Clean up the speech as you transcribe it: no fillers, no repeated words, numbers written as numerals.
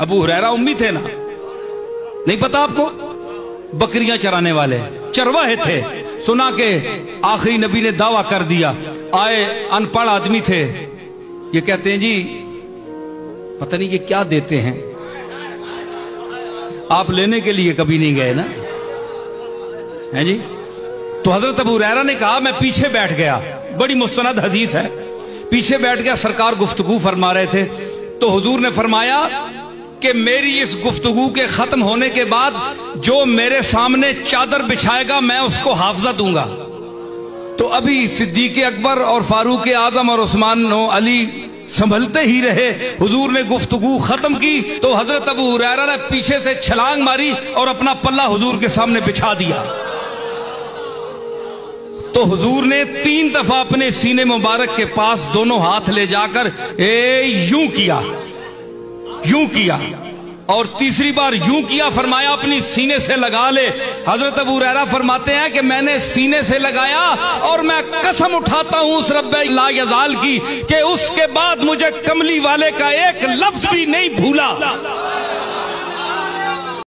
अबू हुरैरा उम्मी थे ना, नहीं पता आपको? बकरियां चराने वाले चरवाहे थे। सुना के आखिरी नबी ने दावा कर दिया। आए अनपढ़ आदमी थे, ये कहते हैं जी पता नहीं ये क्या देते हैं, आप लेने के लिए कभी नहीं गए ना, है जी? तो हजरत अबू हुरैरा ने कहा मैं पीछे बैठ गया, बड़ी मुस्तनद हदीस है, पीछे बैठ गया, सरकार गुफ्तगू फरमा रहे थे। तो हुजूर ने फरमाया कि मेरी इस गुफ्तगू के खत्म होने के बाद जो मेरे सामने चादर बिछाएगा मैं उसको हाफजा दूंगा। तो अभी सिद्दीक अकबर और फारूक आजम और उस्मान और अली संभलते ही रहे। हुजूर ने गुफ्तगू खत्म की तो हजरत अबू हुरैरा ने पीछे से छलांग मारी और अपना पल्ला हुजूर के सामने बिछा दिया। तो हुजूर ने 3 दफा अपने सीने मुबारक के पास दोनों हाथ ले जाकर यूं किया, यूं किया, और तीसरी बार यूं किया, फरमाया अपनी सीने से लगा ले। हजरत अबू हुरैरा फरमाते हैं कि मैंने सीने से लगाया और मैं कसम उठाता हूं उस रब्बे ला यज़ाल की कि उसके बाद मुझे कमली वाले का एक लफ्ज भी नहीं भूला।